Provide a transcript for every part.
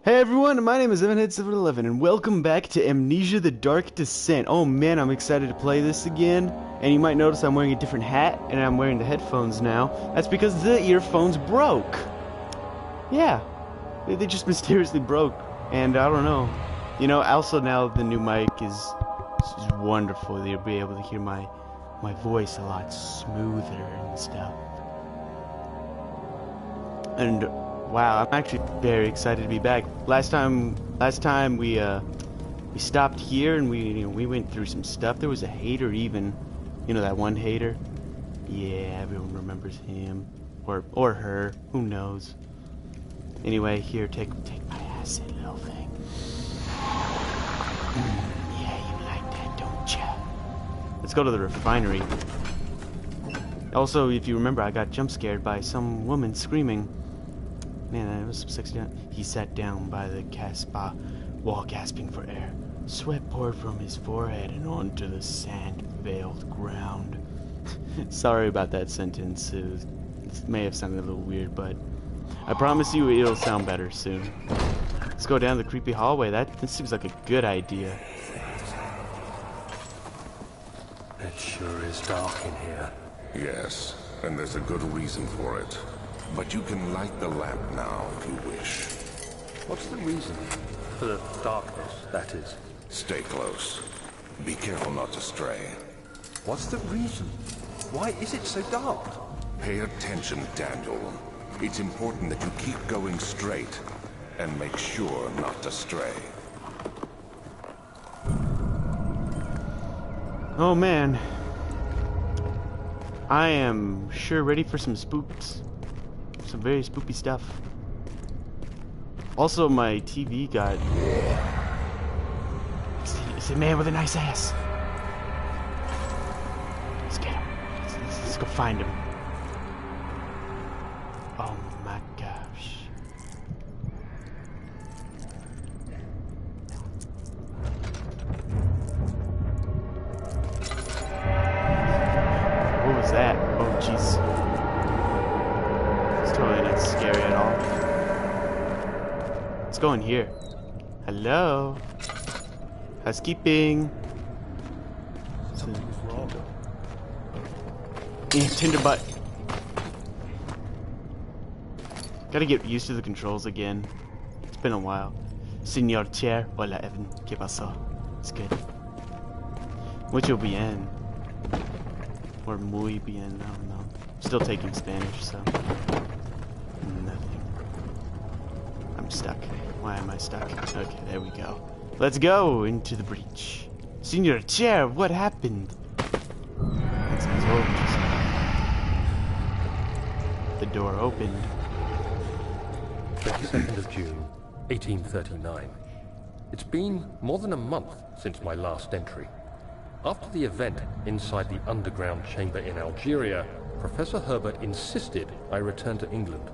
Hey everyone, my name is Evanhead711 and welcome back to Amnesia The Dark Descent. Oh man, I'm excited to play this again. And you might notice I'm wearing a different hat and I'm wearing the headphones now. That's because the earphones broke. Yeah, they just mysteriously broke. And I don't know. You know, also now the new mic is wonderful. You'll be able to hear my voice a lot smoother and stuff. And wow, I'm actually very excited to be back. Last time we stopped here and we went through some stuff. There was a hater even, you know, that one hater. Yeah, everyone remembers him or her. Who knows? Anyway, here, take my acid, little thing. Yeah, you like that, don't ya? Let's go to the refinery. Also, if you remember, I got jump scared by some woman screaming. Man, that was sexy. He sat down by the Casbah wall, gasping for air. Sweat poured from his forehead and onto the sand-veiled ground. Sorry about that sentence. It may have sounded a little weird, but I promise you it'll sound better soon. Let's go down the creepy hallway. This seems like a good idea. It sure is dark in here. Yes, and there's a good reason for it. But you can light the lamp now if you wish. What's the reason? For the darkness, that is. Stay close. Be careful not to stray. What's the reason? Why is it so dark? Pay attention, Daniel. It's important that you keep going straight and make sure not to stray. Oh man. I am sure ready for some spooks. Some very spooky stuff. Also, my TV got... It's a man with a nice ass. Let's get him. Let's go find him. Oh my gosh. What was that? Oh jeez. Totally not scary at all. Let's go in here. Hello. Housekeeping. Something's wrong. Tinderbutt. Gotta get used to the controls again. It's been a while. Señor Chair. Hola, Evan. ¿Qué pasó? It's good. Mucho bien. Or muy bien. I don't know. Still taking Spanish, so. Nothing. I'm stuck. Why am I stuck? Okay, there we go. Let's go into the breach. Senior Chair, what happened? That's his old. The door opened. 22nd of June, 1839. It's been more than a month since my last entry. After the event inside the underground chamber in Algeria, Professor Herbert insisted I return to England.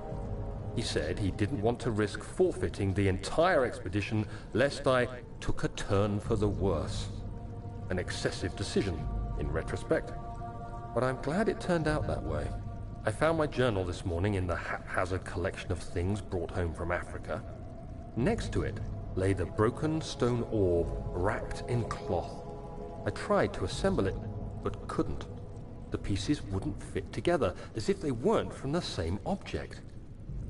He said he didn't want to risk forfeiting the entire expedition lest I took a turn for the worse. An excessive decision, in retrospect. But I'm glad it turned out that way. I found my journal this morning in the haphazard collection of things brought home from Africa. Next to it lay the broken stone orb wrapped in cloth. I tried to assemble it, but couldn't. The pieces wouldn't fit together, as if they weren't from the same object.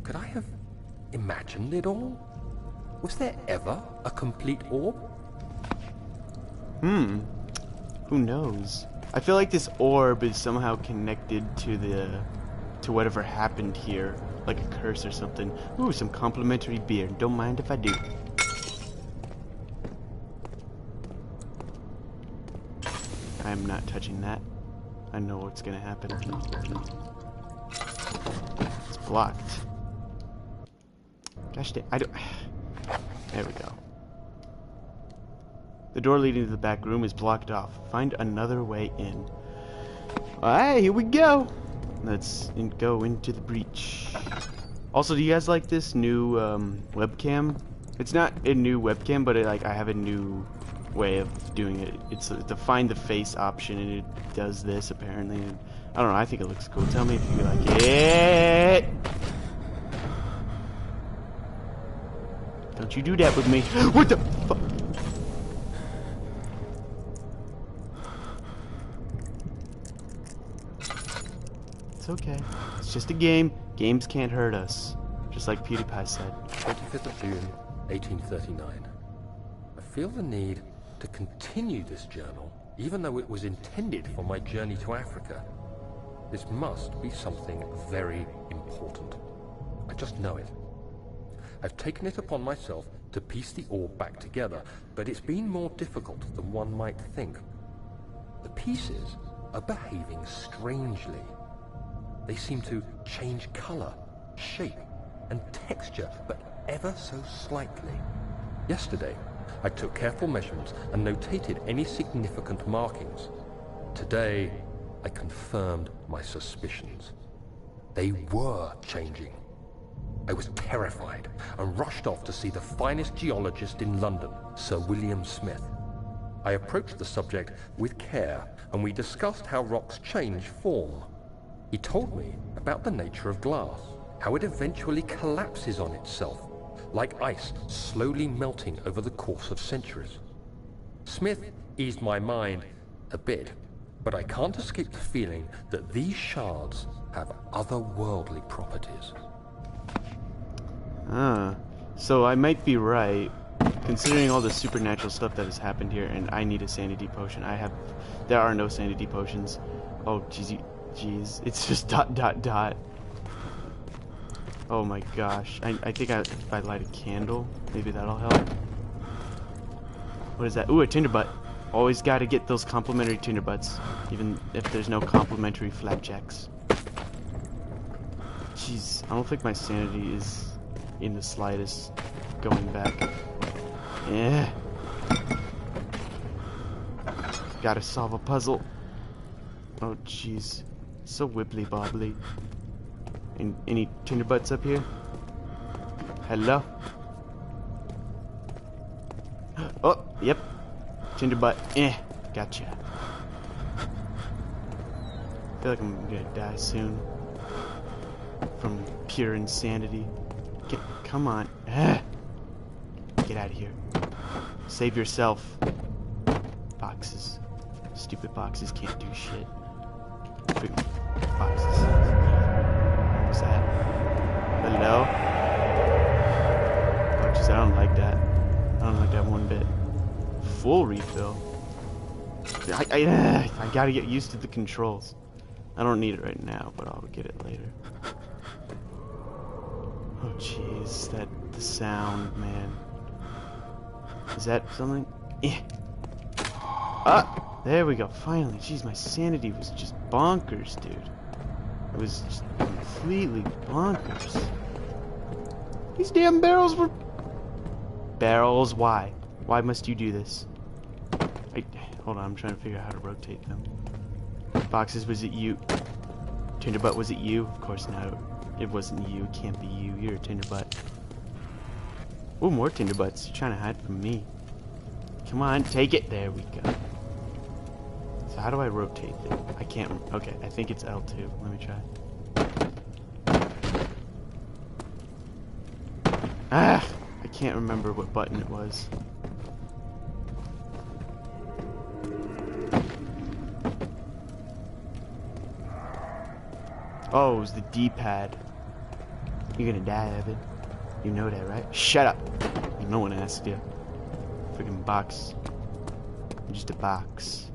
Could I have imagined it all? Was there ever a complete orb? Who knows? I feel like this orb is somehow connected to whatever happened here, like a curse or something. Ooh, some complimentary beer. Don't mind if I do. I am not touching that. I know what's gonna happen. It's blocked. Gosh dang, I don't... There we go. The door leading to the back room is blocked off. Find another way in. Alright, here we go. Let's go into the breach. Also, do you guys like this new webcam? It's not a new webcam, but I have a new way of doing it. It's the find the face option, and it does this apparently. And I don't know. I think it looks cool. Tell me if you like it. Don't you do that with me. What the fuck? It's okay. It's just a game. Games can't hurt us. Just like PewDiePie said. 25th of June, 1839. I feel the need to continue this journal, even though it was intended for my journey to Africa. This must be something very important. I just know it. I've taken it upon myself to piece the orb back together, but it's been more difficult than one might think. The pieces are behaving strangely. They seem to change color, shape, and texture, but ever so slightly. Yesterday, I took careful measurements and notated any significant markings. Today, I confirmed my suspicions. They were changing. I was terrified and rushed off to see the finest geologist in London, Sir William Smith. I approached the subject with care, and we discussed how rocks change form. He told me about the nature of glass, how it eventually collapses on itself, like ice slowly melting over the course of centuries. Smith eased my mind a bit, but I can't escape the feeling that these shards have otherworldly properties. So I might be right, considering all the supernatural stuff that has happened here, and I need a sanity potion. There are no sanity potions. Oh, jeez, it's just ... Oh my gosh, I think if I light a candle, maybe that'll help. What is that? Ooh, a tinderbutt. Always gotta get those complimentary tinderbutts, even if there's no complimentary flapjacks. Jeez, I don't think my sanity is in the slightest going back. Yeah. Gotta solve a puzzle. Oh jeez. So wibbly bobbly. Any tinderbutts up here? Hello? Oh, yep. Tinderbutt. Gotcha. I feel like I'm gonna die soon. From pure insanity. Come on. Get out of here. Save yourself. Boxes. Stupid boxes can't do shit. Big boxes. What was that? Hello? Oh, jeez, I don't like that. I don't like that one bit. Full refill. I gotta get used to the controls. I don't need it right now, but I'll get it later. Oh jeez, the sound, man. Is that something? Ah, there we go. Finally, jeez, my sanity was just bonkers, dude. It was just completely bonkers. These damn barrels were... Barrels, why? Why must you do this? Hold on, I'm trying to figure out how to rotate them. Boxes, was it you? Tinderbutt, was it you? Of course not. It wasn't you. It can't be you. You're a tinderbutt. Ooh, more tinderbutts. You're trying to hide from me. Come on, take it. There we go. So how do I rotate it? I can't... Okay, I think it's L2. Let me try. Ah! I can't remember what button it was. Oh, it was the D-pad. You're gonna die, Evan. You know that, right? Shut up! No one asked you. Freaking box. You're just a box.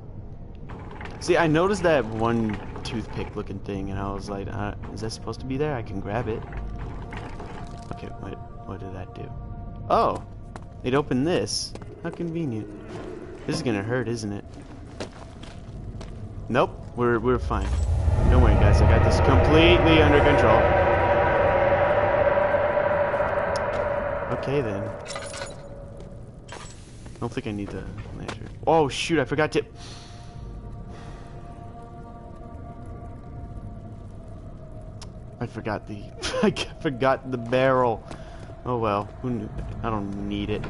See, I noticed that one toothpick looking thing, and I was like, is that supposed to be there? I can grab it. Okay, what did that do? Oh! It opened this. How convenient. This is gonna hurt, isn't it? Nope, we're fine. Don't worry, guys. I got this completely under control. Okay, then. I don't think I need the lantern. Oh, shoot. I forgot to... I forgot the... I forgot the barrel. Oh, well. Who knew? I don't need it.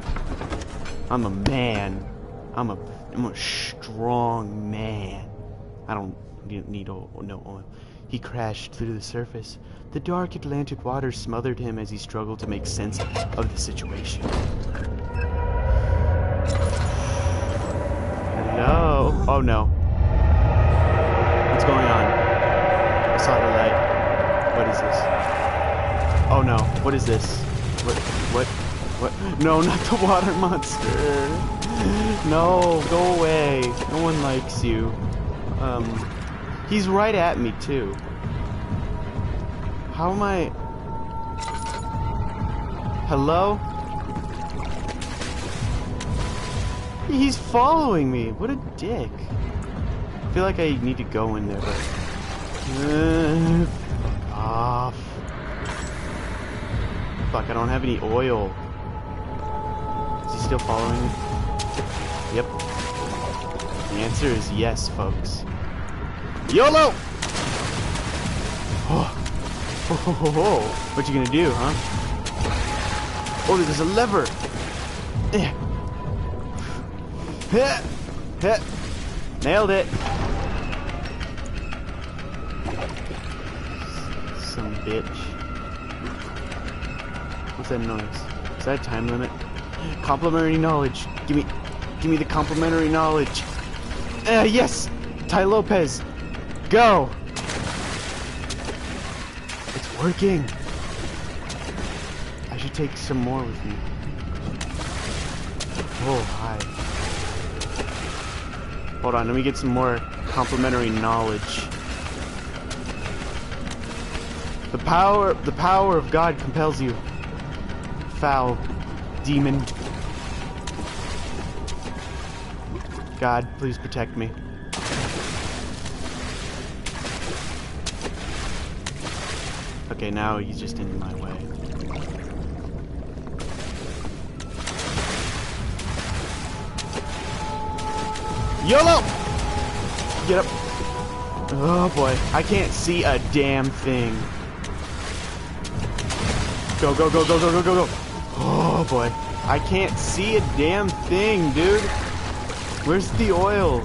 I'm a man. I'm a strong man. I don't need oil, no oil. he crashed through the surface. The dark Atlantic waters smothered him as he struggled to make sense of the situation. Hello? Oh no. What's going on? I saw the light. What is this? Oh no. What is this? What? No, not the water monster. No, go away. No one likes you. He's right at me too. How am I? Hello? He's following me. What a dick. I feel like I need to go in there, but... fuck off. Fuck, I don't have any oil. Is he still following me? Yep. The answer is yes, folks. YOLO! Oh. Oh. What you gonna do, huh? Oh, there's a lever! Nailed it! Some bitch. What's that noise? Is that a time limit? Complimentary knowledge. Give me the complimentary knowledge. Yes! Ty Lopez! Go! It's working! I should take some more with me. Oh, hi. Hold on, let me get some more complimentary knowledge. The power of God compels you. Foul demon. God, please protect me. Okay, now he's just in my way. YOLO! Get up. Oh boy, I can't see a damn thing. Go, go, go, go, go, go, go, go. Oh boy, I can't see a damn thing, dude. Where's the oil?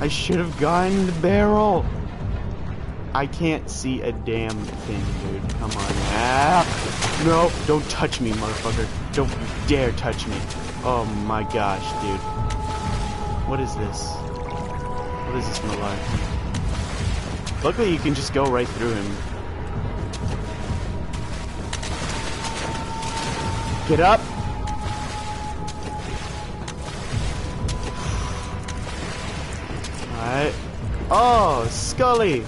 I should have gotten the barrel. I can't see a damn thing, dude. Come on. Ah! No, don't touch me, motherfucker. Don't you dare touch me. Oh my gosh, dude. What is this? What is this malarkey? Luckily, you can just go right through him. Get up! Alright. Oh, Scully!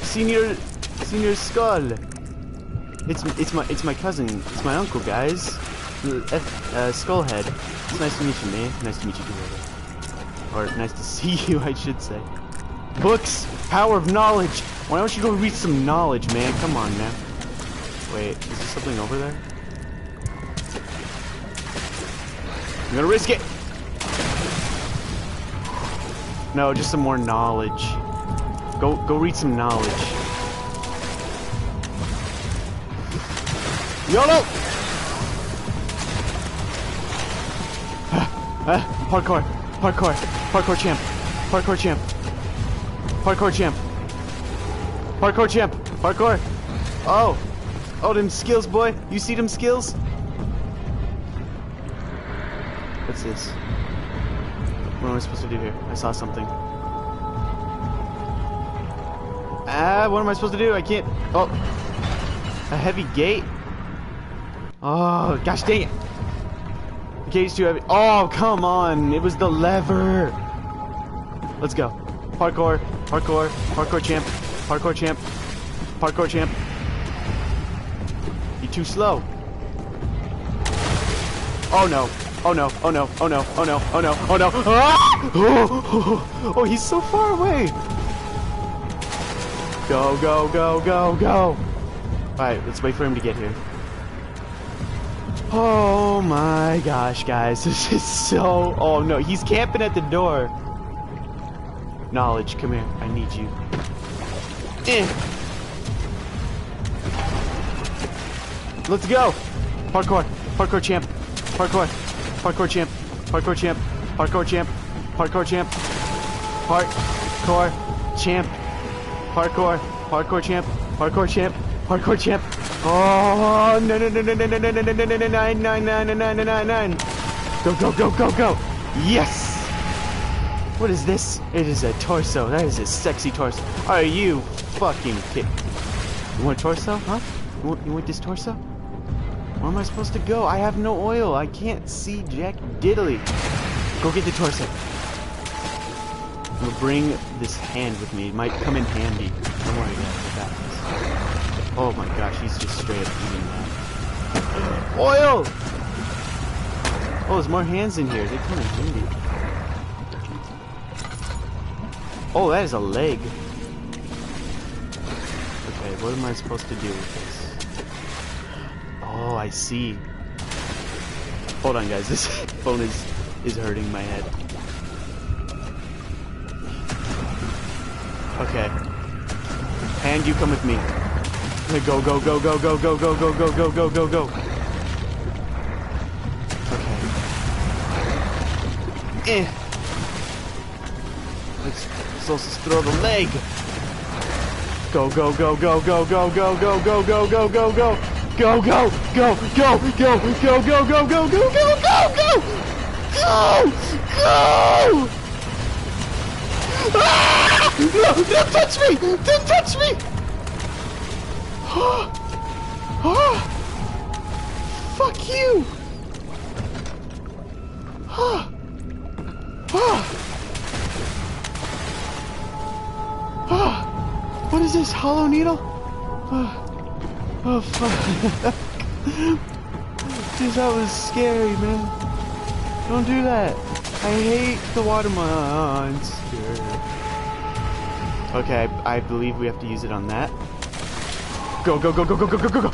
Senior Skull! It's my cousin. It's my uncle, guys. Skullhead. It's nice to meet you, man. Nice to meet you, too. Or nice to see you, I should say. Books! Power of knowledge! Why don't you go read some knowledge, man? Come on, man. Wait, is there something over there? I'm gonna risk it! No, just some more knowledge. Go read some knowledge. YOLO! Parkour! Parkour! Parkour champ! Parkour champ! Parkour champ! Parkour champ! Parkour! Oh! Oh, them skills, boy! You see them skills? What's this? What am I supposed to do here? I saw something. What am I supposed to do? I can't... Oh! A heavy gate? Oh, gosh dang it! The gate's too heavy. Oh, come on! It was the lever! Let's go. Parkour, parkour, parkour champ, parkour champ, parkour champ. You're too slow. Oh no. Oh no, oh no, oh no, oh no, oh no, oh no. Ah! Oh, he's so far away. Go, go, go, go, go. Alright, let's wait for him to get here. Oh my gosh, guys. This is so... Oh no, he's camping at the door. Knowledge, come here. I need you. Let's go. Parkour. Parkour champ. Parkour. Parkour champ. Parkour champ. Parkour champ. Parkour champ. Parkour champ. Parkour. Parkour champ. Parkour champ. Parkour champ. Oh, no, no, no, no, no, no, no, no, no, no, no, no, 9. Go, go, go, go, go. Yes. What is this? It is a torso. That is a sexy torso. Are you fucking kidding? You want a torso, huh? You want this torso? Where am I supposed to go? I have no oil. I can't see jack diddly. Go get the torso. I'm gonna bring this hand with me. It might come in handy. Don't worry, guys. I got this. Oh my gosh, he's just straight up eating that. Oil! Oh, there's more hands in here. They come in handy. Oh, that is a leg. Okay, what am I supposed to do with this? Oh, I see. Hold on, guys. This phone is hurting my head. Okay. And you come with me. Go, go, go, go, go, go, go, go, go, go, go, go, go. Okay. Let's also throw the leg. Go, go, go, go, go, go, go, go, go, go, go, go, go. Go, go, go, go, go, go, go, go, go, go, go, go, go! Go! Go! Ah! No! Don't touch me! Don't touch me! Oh! Fuck you! Oh! Oh! Oh! What is this? Hollow needle? Oh fuck. Dude, that was scary, man. Don't do that. I hate the water monster. Okay, I believe we have to use it on that. Go, go, go, go, go, go, go, go, go!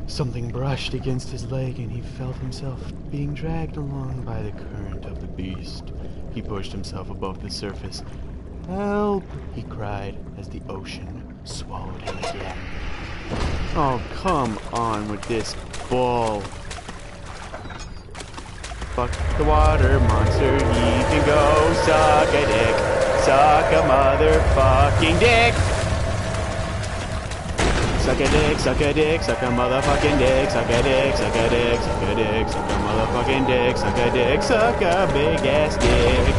Something brushed against his leg and he felt himself being dragged along by the current of the beast. He pushed himself above the surface. Help! He cried as the ocean swallowed him again. Oh, come on with this bull. Fuck the water monster, he can go suck a dick. Suck a motherfucking dick! Suck a dick, suck a dick, suck a motherfucking dick. Suck a dick, suck a dick, suck a dick, suck a motherfucking dick. Suck a dick, suck a big ass dick.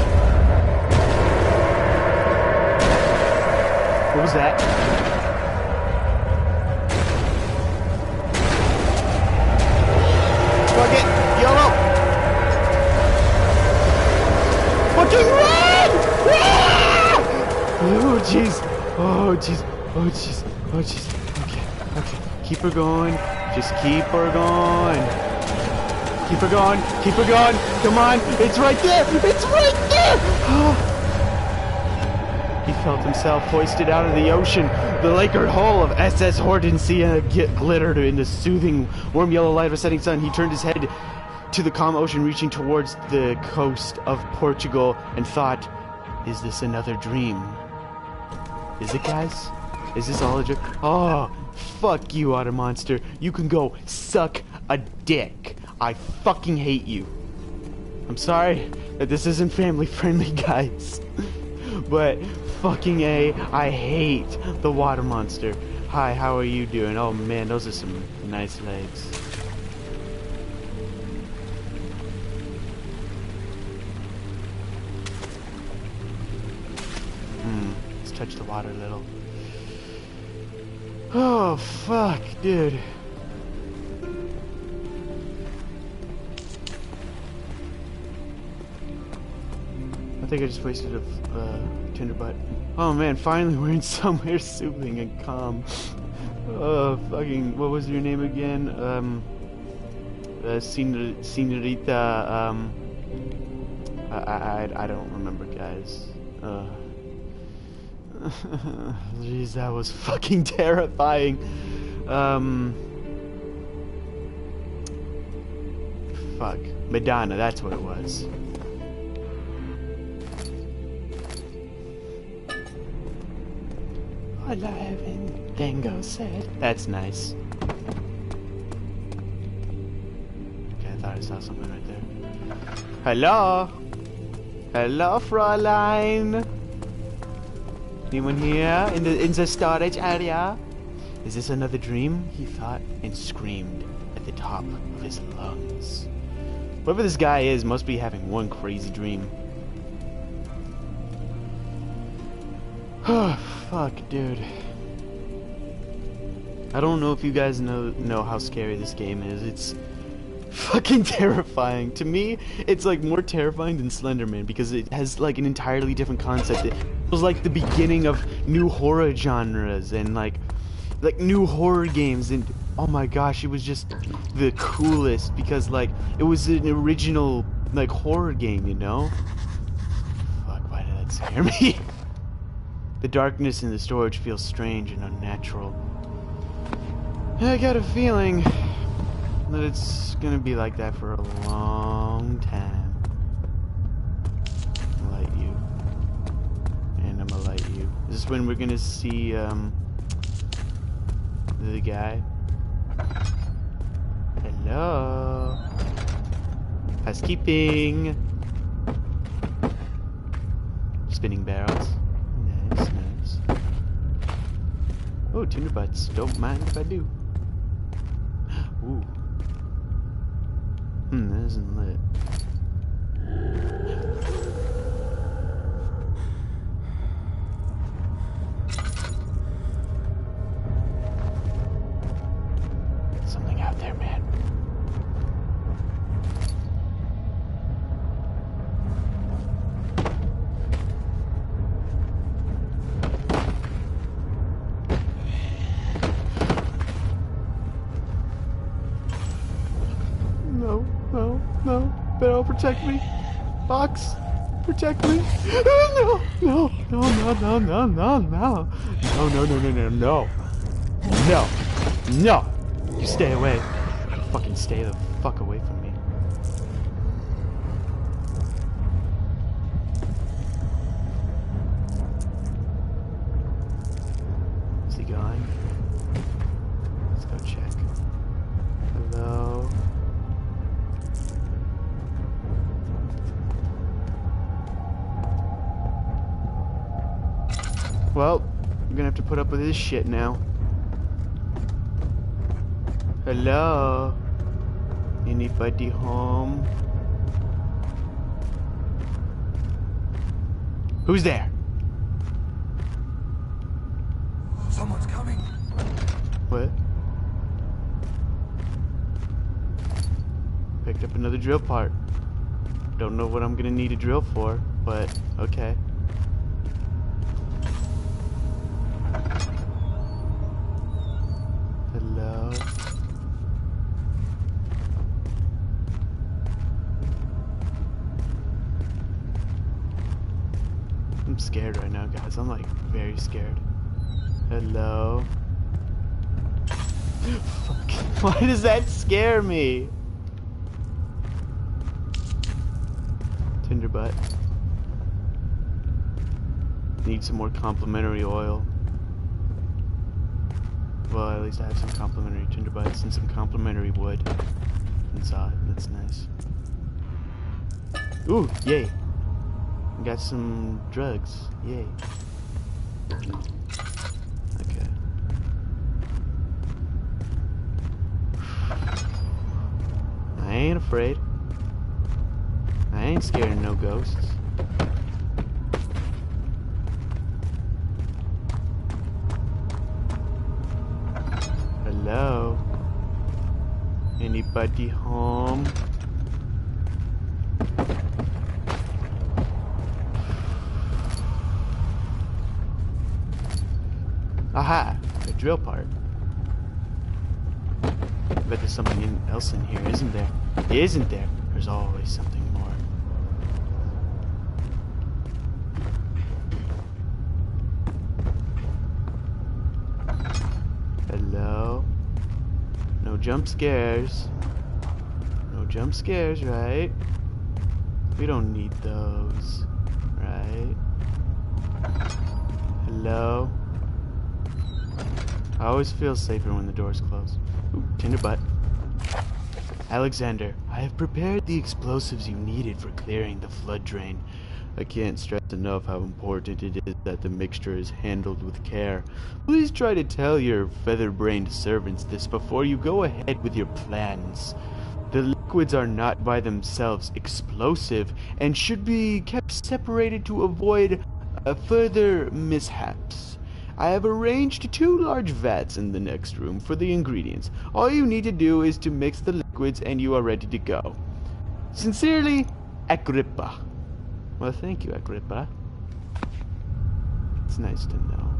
What was that? Fuck it! YOLO! Fucking run! Oh jeez! Oh jeez! Oh jeez! Oh jeez! Okay, okay. Keep her going. Just keep her going. Keep her going. Keep her going. Come on! It's right there! It's right there! Oh. He felt himself hoisted out of the ocean. The lacquered hull of SS Hortensia glittered in the soothing, warm yellow light of a setting sun. He turned his head to the calm ocean reaching towards the coast of Portugal and thought, is this another dream? Is it, guys? Is this all a joke? Oh, fuck you, Otter Monster. You can go suck a dick. I fucking hate you. I'm sorry that this isn't family friendly, guys. But fucking A, I hate the water monster. Hi, how are you doing? Oh man, those are some nice legs. Let's touch the water a little. Oh fuck, dude. I think I just wasted a tinder butt. Oh man, finally we're in somewhere soothing and calm. Fucking, what was your name again? Senorita, I don't remember, guys. Jeez, that was fucking terrifying. Fuck. Madonna, that's what it was. Alive and Dango said. That's nice. Okay, I thought I saw something right there. Hello? Hello, Fräulein. Anyone here in the storage area? Is this another dream? He thought and screamed at the top of his lungs. Whoever this guy is must be having one crazy dream. Oh, fuck, dude. I don't know if you guys know how scary this game is. It's fucking terrifying. To me, it's like more terrifying than Slenderman because it has like an entirely different concept. It was like the beginning of new horror genres and like new horror games, and oh my gosh, it was just the coolest because like it was an original like horror game, you know? Fuck, why did that scare me? The darkness in the storage feels strange and unnatural. I got a feeling that it's gonna be like that for a long time. I'm gonna light you. And I'm gonna light you. Is this when we're gonna see, the guy? Hello? Housekeeping! Spinning barrels. Nice, nice. Oh, tinder butts. Don't mind if I do. Ooh. That isn't lit. Something out there, man. No, no, no. Barrel, protect me. Box, protect me. No, no, no, no, no, no, no, no. No, no, no, no, no, no. No. No. You stay away. You fucking stay the fuck away from me. Is he going? Let's go check. Hello? Well, I'm gonna have to put up with this shit now. Hello? Anybody home? Who's there? Someone's coming. What? Picked up another drill part. Don't know what I'm gonna need a drill for, but okay. Hello? I'm scared right now, guys. I'm like very scared. Hello? Fuck. Why does that scare me? Tinder butt. Need some more complimentary oil. Well, at least I have some complimentary tinder butts and some complimentary wood inside. That's nice. Ooh, yay. Got some drugs. Yay. Okay. I ain't afraid. I ain't scared of no ghosts. Hello? Anybody home? Aha! The drill part. Bet there's something else in here, isn't there? Isn't there? There's always something more. Hello? No jump scares. No jump scares, right? We don't need those, right? Hello? I always feel safer when the door's closed. Ooh, tinder butt. Alexander, I have prepared the explosives you needed for clearing the flood drain. I can't stress enough how important it is that the mixture is handled with care. Please try to tell your feather-brained servants this before you go ahead with your plans. The liquids are not by themselves explosive and should be kept separated to avoid further mishaps. I have arranged 2 large vats in the next room for the ingredients. All you need to do is to mix the liquids and you are ready to go. Sincerely, Agrippa. Well, thank you, Agrippa. It's nice to know.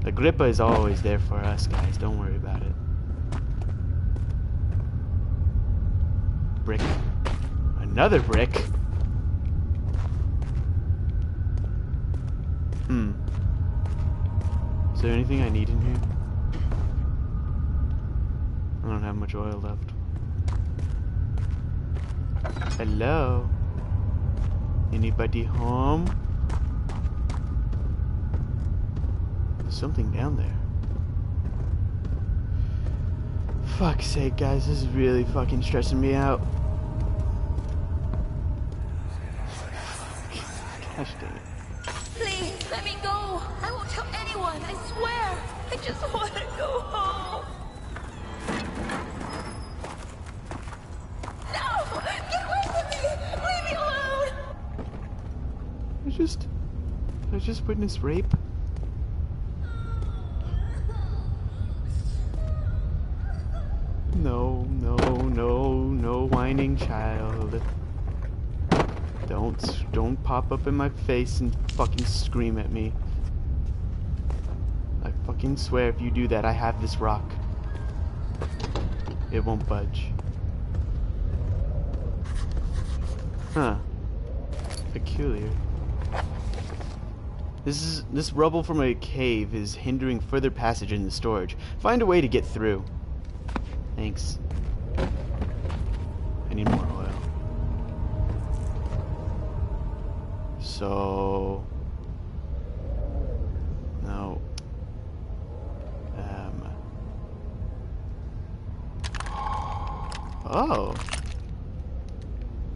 Agrippa is always there for us, guys. Don't worry about it. Brick. Another brick? Is there anything I need in here? I don't have much oil left. Hello? Anybody home? There's something down there. Fuck's sake, guys, this is really fucking stressing me out. Gosh dang it. Please, let me go. I won't tell anyone, I swear. I just want to go home. No! Get away from me! Leave me alone! I just witnessed rape. No, no, no, no whining child. Don't pop up in my face and fucking scream at me. I fucking swear if you do that, I have this rock. It won't budge. Huh. Peculiar. This rubble from a cave is hindering further passage in the storage. Find a way to get through. Thanks. I need more oil. So... No. Oh.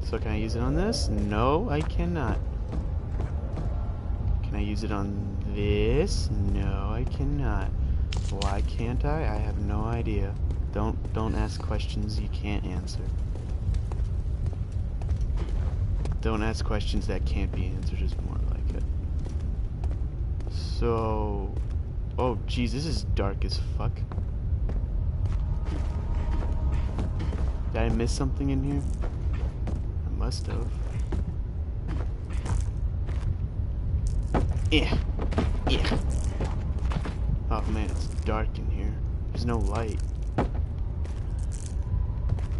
So can I use it on this? No, I cannot. Can I use it on this? No, I cannot. Why can't I? I have no idea. Don't ask questions you can't answer. Don't ask questions that can't be answered is more like it. So... Oh, geez, this is dark as fuck. Did I miss something in here? I must have. Yeah. Yeah. Oh man, it's dark in here. There's no light.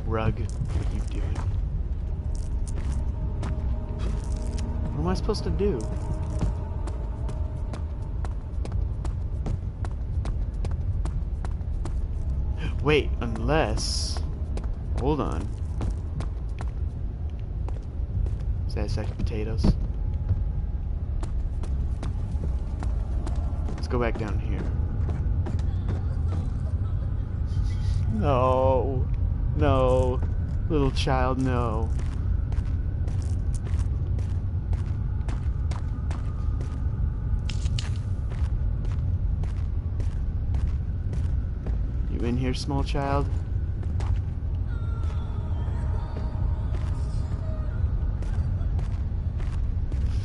Rug, what are you doing? What am I supposed to do? Wait, unless... Hold on. Is that a sack of potatoes? Let's go back down here. No. No. Little child, no. You in here, small child?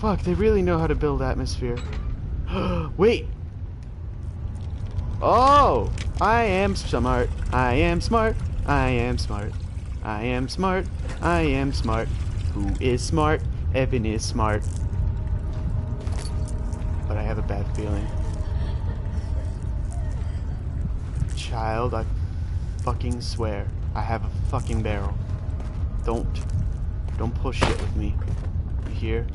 Fuck, they really know how to build atmosphere. Wait! Oh! I am smart. I am smart. I am smart. I am smart. I am smart. Who is smart? Evan is smart. But I have a bad feeling. Child, I fucking swear. I have a fucking barrel. Don't pull shit with me. You hear?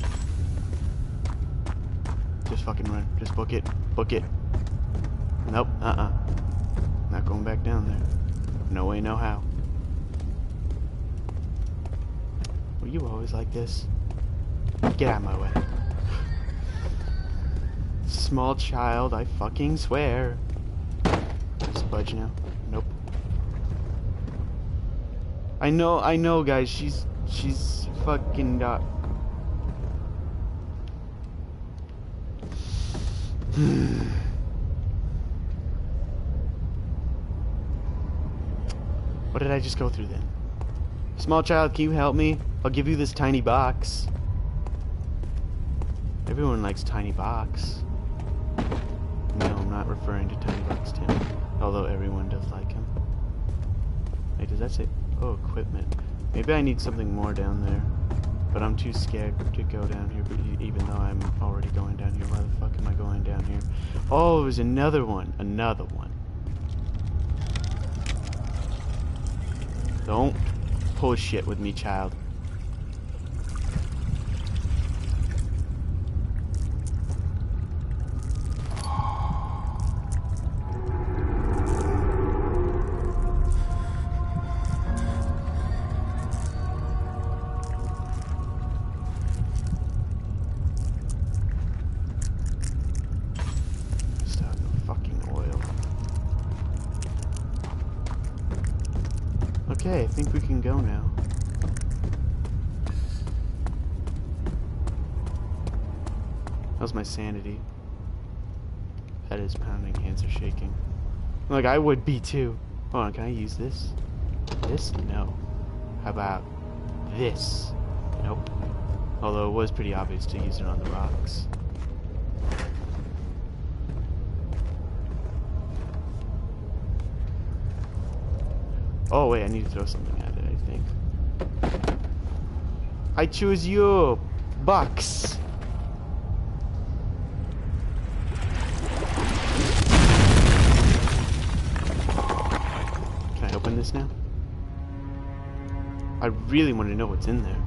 Just fucking run. Just book it. Book it. Nope. Not going back down there. No way, no how. Were you always like this? Get out of my way. Small child, I fucking swear. Just budge now. Nope. I know, guys. She's fucking What did I just go through then? Small child, can you help me? I'll give you this tiny box. Everyone likes tiny box. No, I'm not referring to Tiny Box Tim. Although everyone does like him. Wait, does that say... Oh, equipment. Maybe I need something more down there. But I'm too scared to go down here, but even though I'm already going down here. Why the fuck am I going down here? Oh, it was another one. Another one. Don't pull shit with me, child. Okay, I think we can go now. How's my sanity? Head is pounding, hands are shaking. Like, I would be too. Hold on, can I use this? This? No. How about this? Nope. Although it was pretty obvious to use it on the rocks. Oh wait, I need to throw something at it, I think. I choose you, box. Can I open this now? I really want to know what's in there.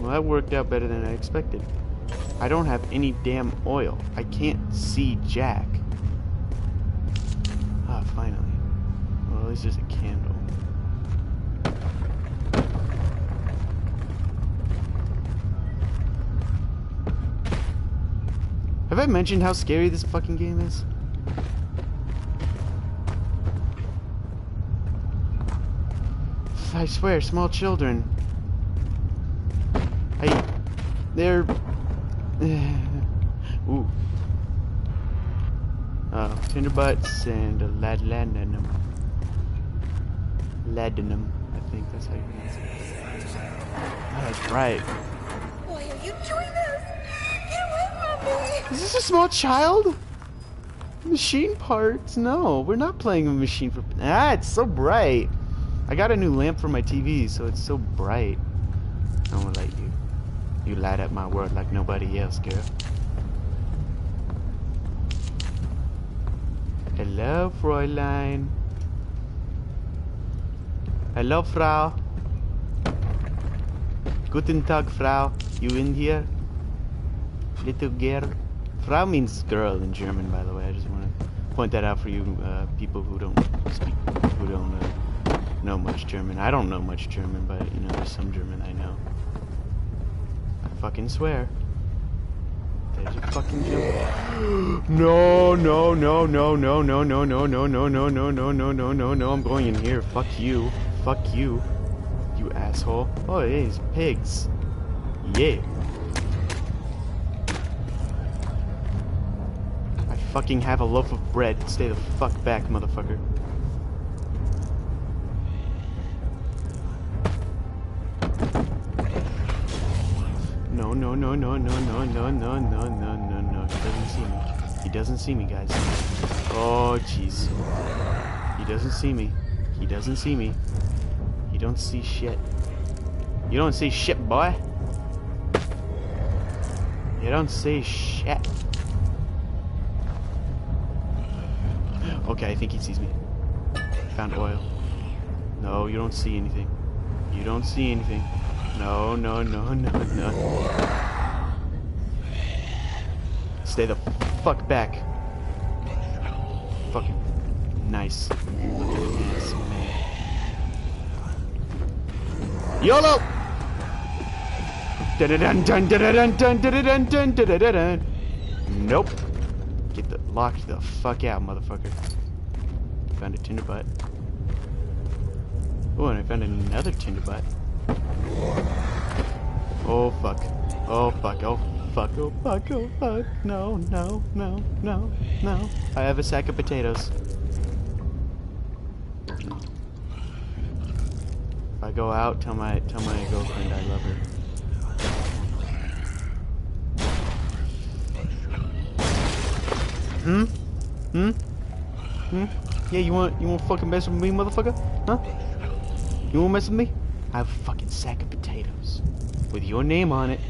Well that worked out better than I expected. I don't have any damn oil. I can't see jack. Ah, finally. Well, at least there's a candle. Have I mentioned how scary this fucking game is? I swear, small children. They're... Ooh. Tinder butts and a ladinum. Ladinum, I think that's how you pronounce it. Oh, that's right. Why are you doing this? Get away from me! Is this a small child? Machine parts? No, we're not playing a machine for... Ah, it's so bright. I got a new lamp for my TV, so it's so bright. I won't let you. You light up my world like nobody else, girl. Hello, Fräulein. Hello, Frau. Guten Tag, Frau. You in here? Little girl. Frau means girl in German, by the way. I just want to point that out for you people who don't speak, who don't know much German. I don't know much German, but you know, there's some German I know. I fucking swear. There's a fucking jump. No, no, no, no, no, no, no, no, no, no, no, no, no, no, no, no, no. I'm going in here. Fuck you. Fuck you. You asshole. Oh, it is pigs. Yeah. I fucking have a loaf of bread. Stay the fuck back, motherfucker. No, no, no, no, no, no, no, no, no, no, no, no. He doesn't see me. He doesn't see me, guys. Oh, jeez. He doesn't see me. He doesn't see me. You don't see shit. You don't see shit, boy. You don't see shit. Okay, I think he sees me. Found oil. No, you don't see anything. You don't see anything. No, no, no, no, no. Stay the fuck back. Fucking nice. Yes, man. YOLO! Dun dun dun dun dun dun dun dun dun. Nope. Get the locked the fuck out, motherfucker. Found a tinder butt. Oh, and I found another tinder butt. Oh fuck. Oh fuck. Oh fuck, oh fuck, oh fuck. No, no, no, no, no. I have a sack of potatoes. If I go out, tell my girlfriend I love her. Hmm? Hmm? Hmm? Yeah, you want fucking mess with me, motherfucker? Huh? You wanna mess with me? I have a fucking sack of potatoes with your name on it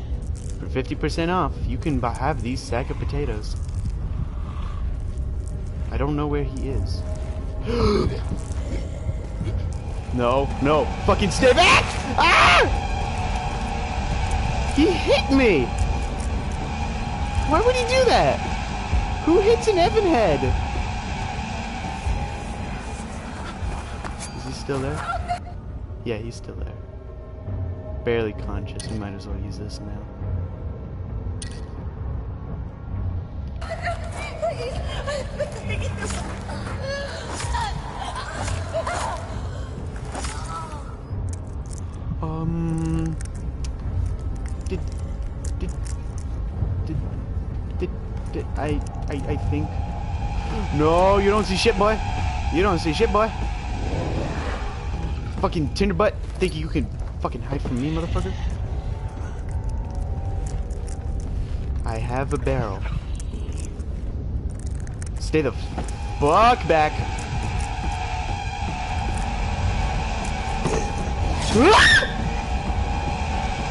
for 50% off. You can have these sack of potatoes. I don't know where he is. No, no, fucking stay back! Ah! He hit me! Why would he do that? Who hits an Evan head? Is he still there? Yeah, he's still there. Barely conscious. We might as well use this now. I think. No, you don't see shit, boy. You don't see shit, boy. Fucking Tinderbutt. Think you can fucking hide from me, motherfucker? I have a barrel. Stay the fuck back.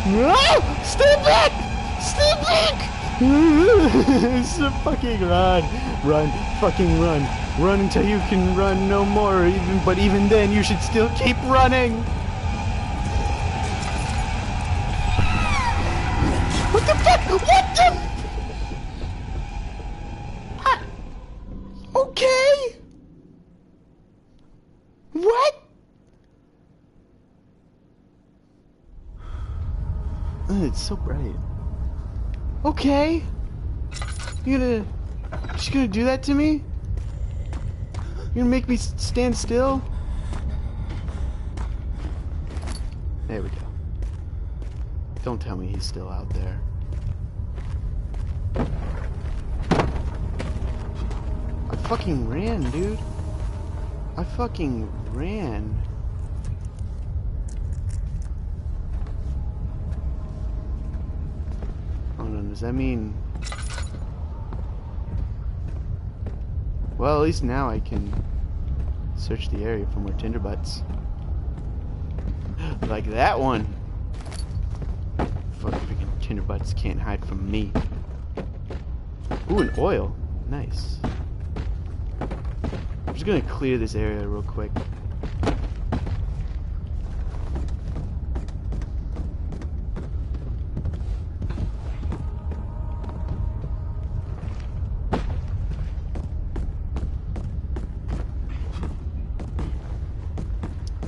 No! Stay back! Stay back! Fucking run. Run. Fucking run. Run until you can run no more. But even then, you should still keep running. What the fuck? What the? Okay. What? It's so bright. Okay. You're just gonna do that to me? You're gonna make me stand still? There we go. Don't tell me he's still out there. I fucking ran, dude. I fucking ran. Hold on, does that mean... Well, at least now I can search the area for more Tinderbutts. Like that one. Fucking freaking Tinderbutts can't hide from me. Ooh, an oil. Nice. I'm just gonna clear this area real quick.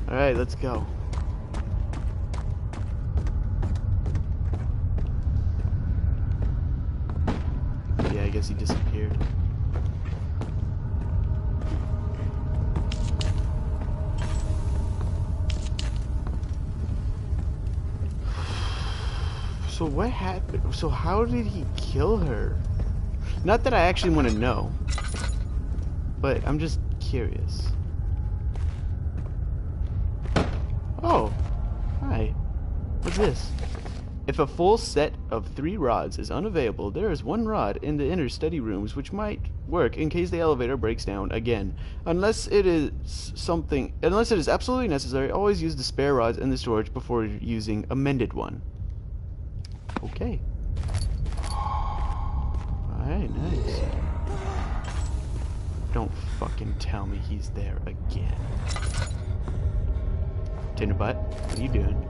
Alright, let's go. Yeah, I guess he disappeared. So what happened? So how did he kill her? Not that I actually want to know, but I'm just curious. Oh, hi. What's this? If a full set of 3 rods is unavailable, there is 1 rod in the inner study rooms which might work in case the elevator breaks down again. Unless it is absolutely necessary, always use the spare rods in the storage before using a mended one. Okay. Alright, nice. Don't fucking tell me he's there again. Tinderbutt, what are you doing?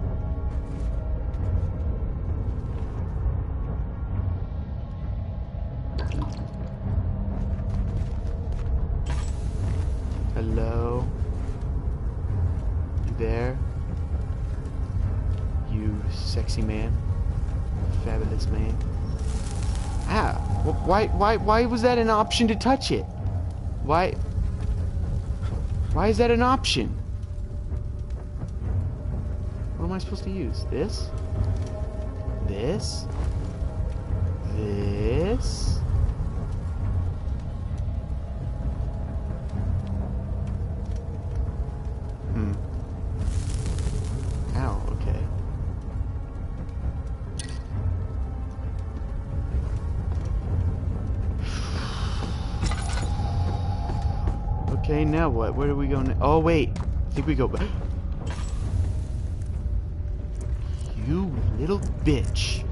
Hello? You there? You sexy man? Fabulous man? Ah! Why was that an option to touch it? Why is that an option? What am I supposed to use? This? This? this. Ow, okay. Okay, now what? Where do we go now? Oh, wait. I think we go back. You little bitch.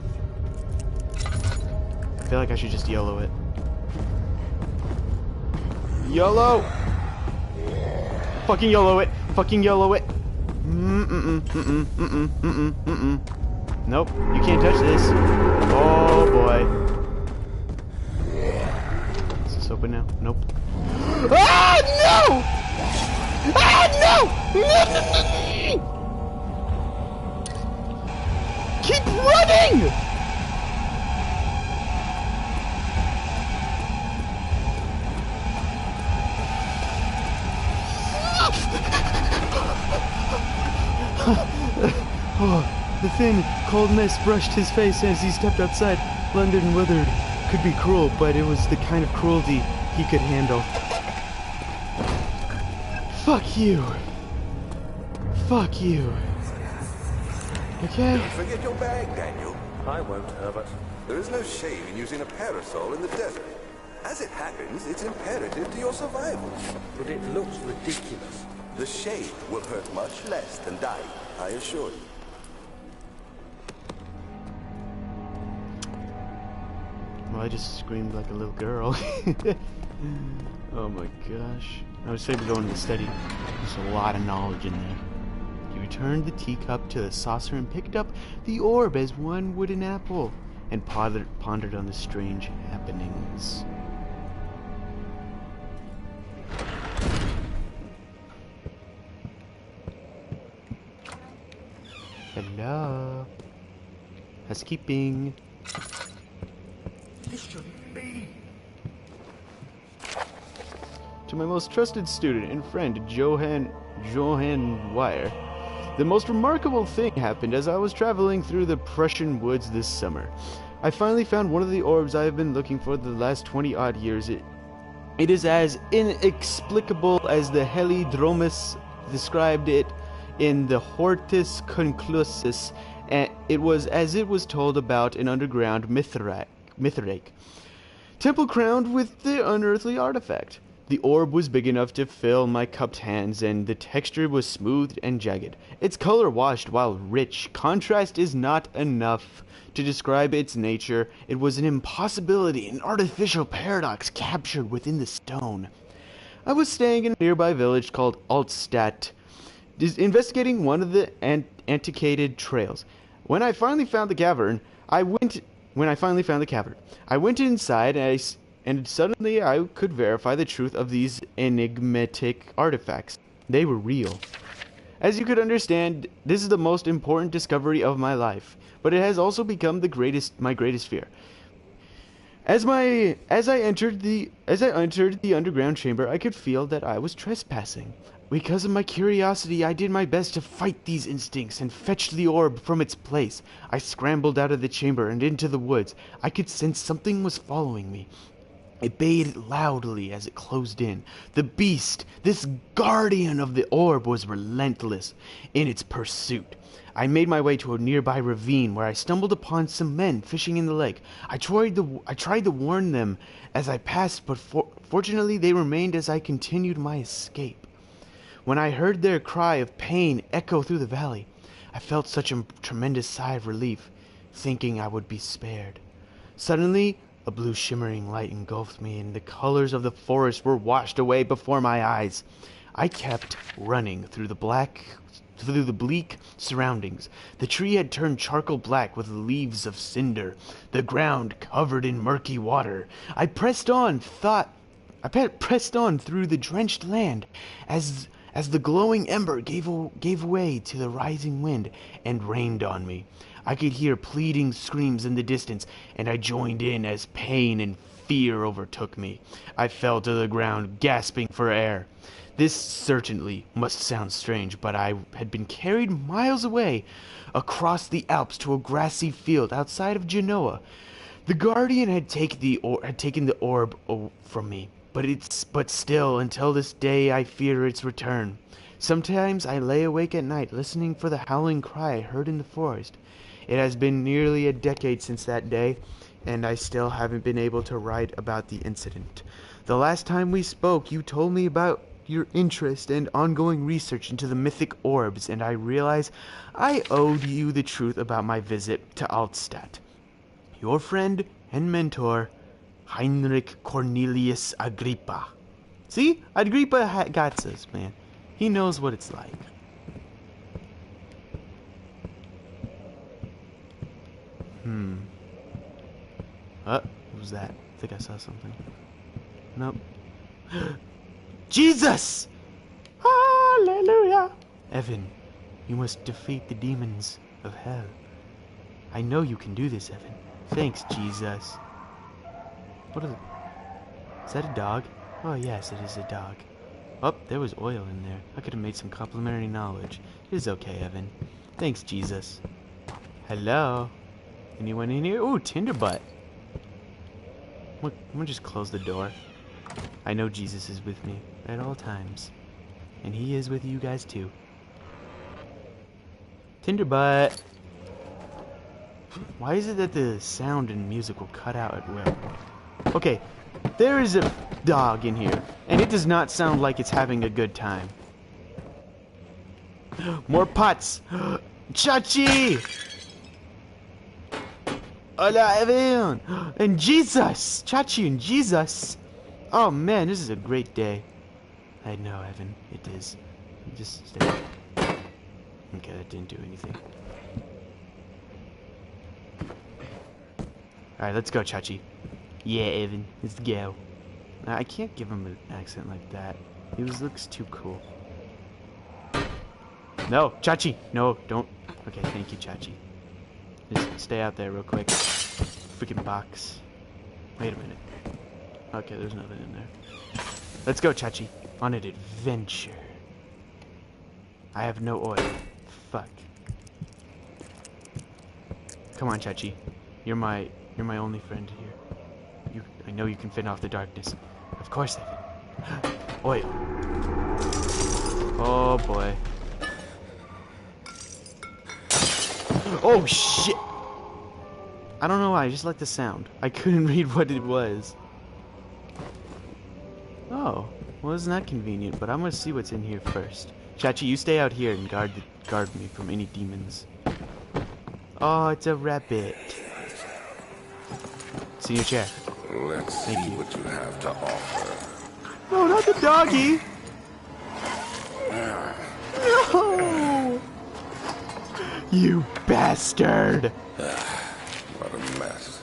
I feel like I should just YOLO it. YOLO! Fucking YOLO it! Fucking YOLO it! Nope, you can't touch this. Oh boy. Is this open now? Nope. Ah, no! Ah, no! Keep running! Oh, the thin, cold mist brushed his face as he stepped outside. London weather could be cruel, but it was the kind of cruelty he could handle. Fuck you. Fuck you. Okay? Don't forget your bag, Daniel. I won't, Herbert. There is no shame in using a parasol in the desert. As it happens, it's imperative to your survival. But it looks ridiculous. The shade will hurt much less than dying, I assure you. Well, I just screamed like a little girl. Oh my gosh. I was saying to go into the study. There's a lot of knowledge in there. He returned the teacup to the saucer and picked up the orb as one would an apple, and pondered on the strange happenings. Hello. Housekeeping. This shouldn't be. To my most trusted student and friend, Johann Wire. The most remarkable thing happened as I was traveling through the Prussian woods this summer. I finally found one of the orbs I have been looking for the last 20-odd years. It is as inexplicable as the Helidromus described it in the Hortus Conclusus, and it was as it was told about an underground Mithrake, temple crowned with the unearthly artifact. The orb was big enough to fill my cupped hands, and the texture was smooth and jagged. Its color washed while rich. Contrast is not enough to describe its nature. It was an impossibility, an artificial paradox captured within the stone. I was staying in a nearby village called Altstadt, investigating one of the antiquated trails. When I finally found the cavern, I went inside and suddenly I could verify the truth of these enigmatic artifacts. They were real. As you could understand, this is the most important discovery of my life, but it has also become my greatest fear. As I entered the underground chamber, I could feel that I was trespassing. Because of my curiosity, I did my best to fight these instincts and fetched the orb from its place. I scrambled out of the chamber and into the woods. I could sense something was following me. It bayed loudly as it closed in. The beast, this guardian of the orb, was relentless in its pursuit. I made my way to a nearby ravine where I stumbled upon some men fishing in the lake. I tried to warn them as I passed, but fortunately they remained as I continued my escape. When I heard their cry of pain echo through the valley, I felt such a tremendous sigh of relief, thinking I would be spared. Suddenly, a blue shimmering light engulfed me, and the colors of the forest were washed away before my eyes. I kept running through the bleak surroundings. The tree had turned charcoal black with leaves of cinder, the ground covered in murky water. I pressed on through the drenched land as the glowing ember gave way to the rising wind and rained on me. I could hear pleading screams in the distance, and I joined in as pain and fear overtook me. I fell to the ground, gasping for air. This certainly must sound strange, but I had been carried miles away across the Alps to a grassy field outside of Genoa. The Guardian had taken the orb from me, but still, until this day, I fear its return. Sometimes I lay awake at night, listening for the howling cry I heard in the forest. It has been nearly a decade since that day, and I still haven't been able to write about the incident. The last time we spoke, you told me about your interest and ongoing research into the mythic orbs, and I realize I owed you the truth about my visit to Altstadt. Your friend and mentor, Heinrich Cornelius Agrippa. See? Agrippa got this, man. He knows what it's like. What was that? I think I saw something. Nope. Jesus! Hallelujah! Evan, you must defeat the demons of hell. I know you can do this, Evan. Thanks, Jesus. What is it? Is that a dog? Oh, yes, it is a dog. Oh, there was oil in there. I could have made some complimentary knowledge. It is okay, Evan. Thanks, Jesus. Hello? Anyone in here? Ooh, Tinderbutt. I'm gonna just close the door. I know Jesus is with me at all times. And he is with you guys too. Tinderbutt! Why is it that the sound and music will cut out at will? Okay, there is a dog in here, and it does not sound like it's having a good time. More pots! Chachi! Hola, Evan! And Jesus! Chachi and Jesus! Oh man, this is a great day. I know, Evan, it is. Just stay. Okay, that didn't do anything. Alright, let's go, Chachi. Yeah, Evan, let's go. I can't give him an accent like that. He looks too cool. No, Chachi! No, don't. Okay, thank you, Chachi. Just stay out there real quick. Freaking box. Wait a minute. Okay, there's nothing in there. Let's go, Chachi. On an adventure. I have no oil. Fuck. Come on, Chachi. You're my only friend here. I know you can fend off the darkness. Of course, Evan. Oil. Oh boy. Oh shit! I don't know why, I just like the sound. I couldn't read what it was. Oh, well isn't that convenient, but I'm gonna see what's in here first. Chachi, you stay out here and guard me from any demons. Oh, it's a rabbit. See your chair. Let's see what you have to offer. No, not the doggy! No! You bastard! What a mess.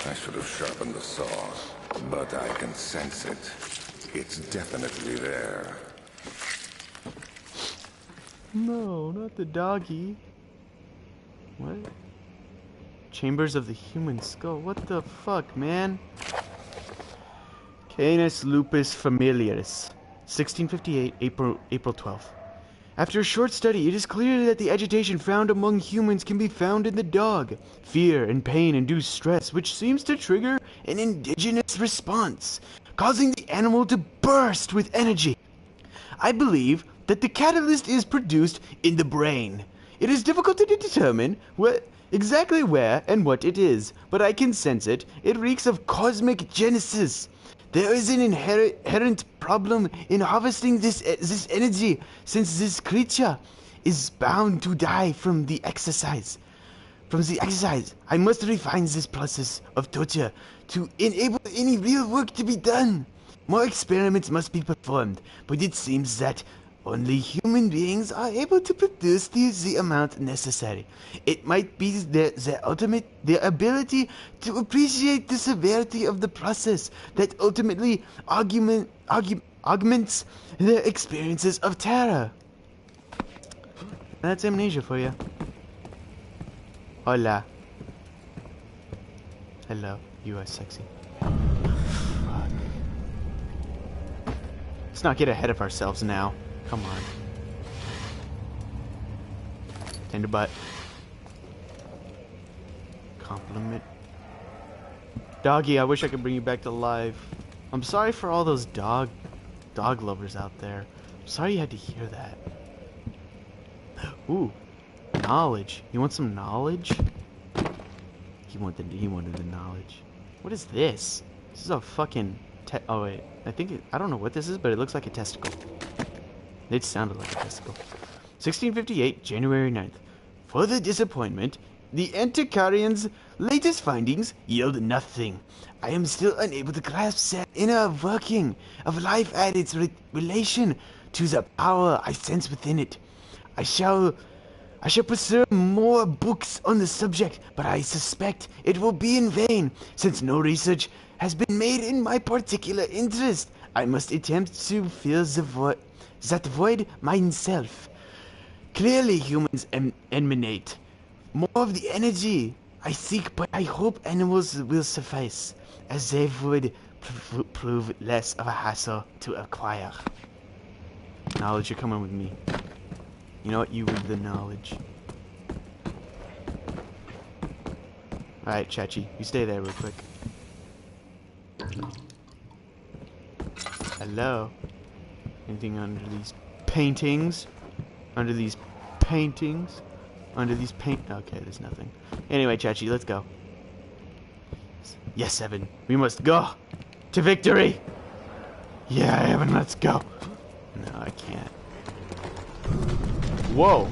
I should have sharpened the saw, but I can sense it. It's definitely there. No, not the doggy. What? Chambers of the human skull. What the fuck, man? Canis lupus familiaris. 1658, April 12th. After a short study, it is clear that the agitation found among humans can be found in the dog. Fear and pain induce stress, which seems to trigger an indigenous response, causing the animal to burst with energy. I believe that the catalyst is produced in the brain. It is difficult to determine exactly where and what it is, but I can sense it. It reeks of cosmic genesis. There is an inherent problem in harvesting this energy, since this creature is bound to die from the exercise. I must refine this process of torture to enable any real work to be done. More experiments must be performed, but it seems that only human beings are able to produce the amount necessary. It might be their ability to appreciate the severity of the process that ultimately augments their experiences of terror. That's Amnesia for you. Hola. Hello, you are sexy. Fuck. Let's not get ahead of ourselves now. Come on. Tinderbutt. Compliment. Doggy, I wish I could bring you back to life. I'm sorry for all those dog lovers out there. I'm sorry you had to hear that. Ooh, knowledge. You want some knowledge? He wanted the knowledge. What is this? This is a fucking oh wait, I don't know what this is, but it looks like a testicle. It sounded like a testicle. 1658, January 9th. For the disappointment, the Antiquarian's latest findings yield nothing. I am still unable to grasp the inner working of life and its relation to the power I sense within it. I shall pursue more books on the subject, but I suspect it will be in vain, since no research has been made in my particular interest. I must attempt to fill that void myself. Clearly humans emanate more of the energy I seek, but I hope animals will suffice, as they would prove less of a hassle to acquire. Knowledge, you're coming with me. You know what? You with the knowledge. Alright, Chachi, you stay there real quick. Hello? Anything under these paintings? Under these paintings? Under these okay, there's nothing. Anyway, Chachi, let's go. Yes, Evan, we must go to victory! Yeah, Evan, let's go. No, I can't. Whoa!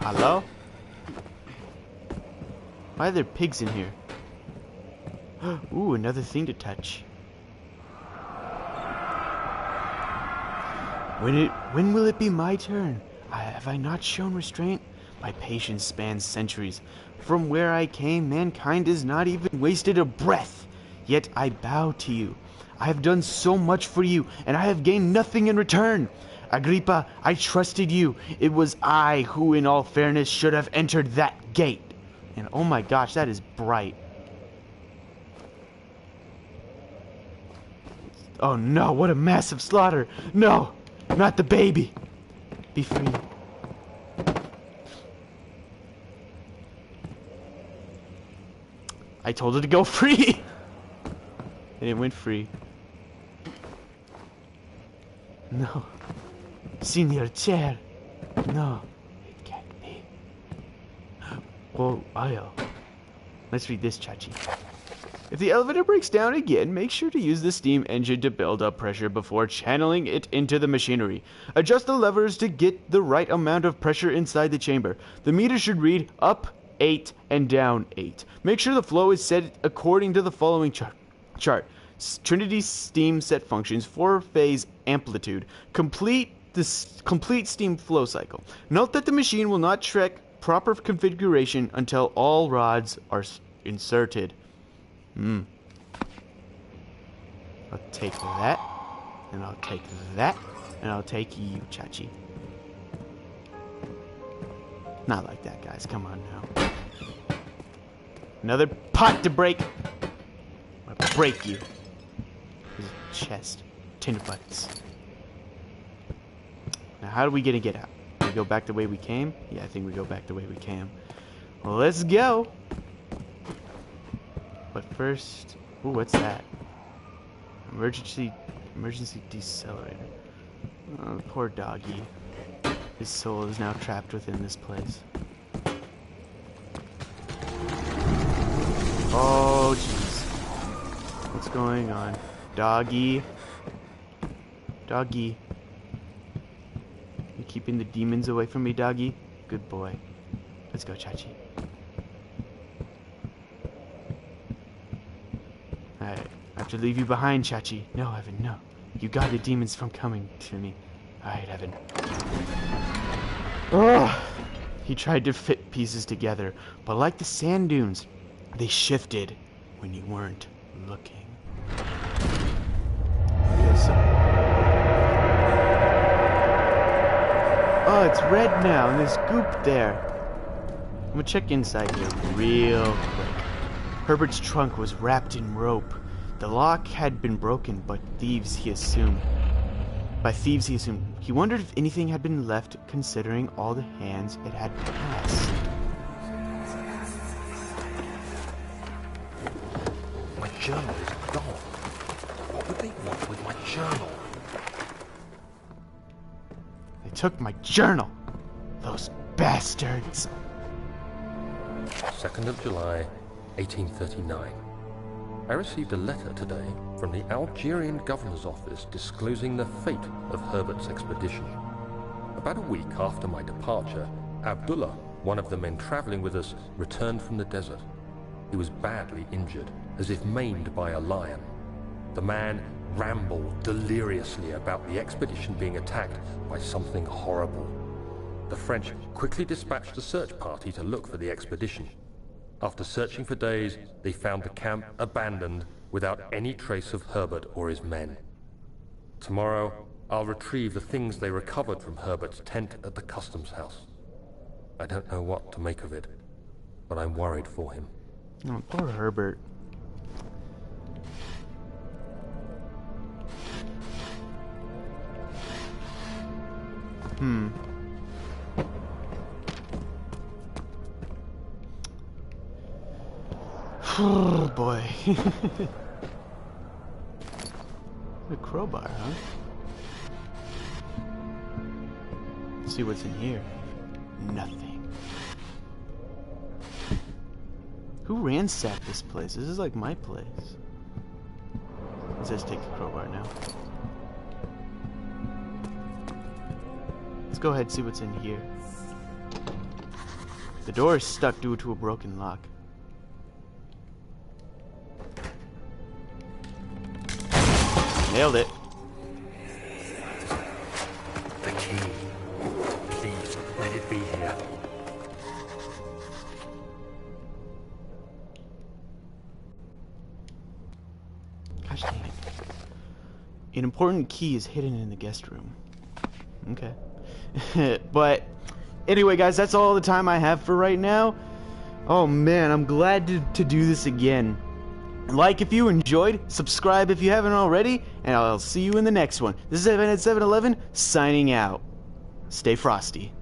Hello? Why are there pigs in here? Ooh, another thing to touch. When will it be my turn? Have I not shown restraint? My patience spans centuries. From where I came, mankind has not even wasted a breath. Yet I bow to you. I have done so much for you, and I have gained nothing in return. Agrippa, I trusted you. It was I who, in all fairness, should have entered that gate. And oh my gosh, that is bright. Oh no, what a massive slaughter. No, not the baby. Be free. I told her to go free. And it went free. No. Senior chair. No, it can't be. Oh, I'll. Let's read this, Chachi. If the elevator breaks down again, make sure to use the steam engine to build up pressure before channeling it into the machinery. Adjust the levers to get the right amount of pressure inside the chamber. The meter should read up 8 and down 8. Make sure the flow is set according to the following chart. Trinity steam set functions, 4-phase amplitude. Complete steam flow cycle. Note that the machine will not check proper configuration until all rods are inserted. I'll take that, and I'll take that, and I'll take you, Chachi. Not like that, guys. Come on now. Another pot to break. I'm gonna break you. His chest. Tinder butts. Now, how are we gonna get out? Do we go back the way we came? Yeah, I think we go back the way we came. Well, let's go. But first, ooh, what's that? Emergency decelerator. Oh, poor doggy. His soul is now trapped within this place. Oh, jeez. What's going on? Doggy. Doggy. You keeping the demons away from me, doggy? Good boy. Let's go, Chachi. Alright. I have to leave you behind, Chachi. No, Evan, no. You got the demons from coming to me. Alright, Evan. Oh! He tried to fit pieces together, but like the sand dunes, they shifted when you weren't looking. Yes. Oh, it's red now, and there's goop there. I'm gonna check inside here real quick. Herbert's trunk was wrapped in rope. The lock had been broken, but by thieves he assumed. He wondered if anything had been left, considering all the hands it had passed. journal is gone. What would they want with my journal? They took my journal. Those bastards. 2nd of July, 1839. I received a letter today from the Algerian governor's office disclosing the fate of Herbert's expedition. About a week after my departure, Abdullah, one of the men traveling with us, returned from the desert. He was badly injured, as if maimed by a lion. The man rambled deliriously about the expedition being attacked by something horrible. The French quickly dispatched a search party to look for the expedition. After searching for days, they found the camp abandoned without any trace of Herbert or his men. Tomorrow, I'll retrieve the things they recovered from Herbert's tent at the customs house. I don't know what to make of it, but I'm worried for him. Oh, poor Herbert. Oh boy. A crowbar, huh? Let's see what's in here. Nothing. Who ransacked this place? This is like my place. Let's just take the crowbar now. Let's go ahead and see what's in here. The door is stuck due to a broken lock. Nailed it. The key. Please, let it be here. Gosh dang it. An important key is hidden in the guest room. Okay. But anyway, guys, that's all the time I have for right now. Oh man, I'm glad to do this again. Like if you enjoyed, subscribe if you haven't already, and I'll see you in the next one. This is Evan at 7-Eleven, signing out. Stay frosty.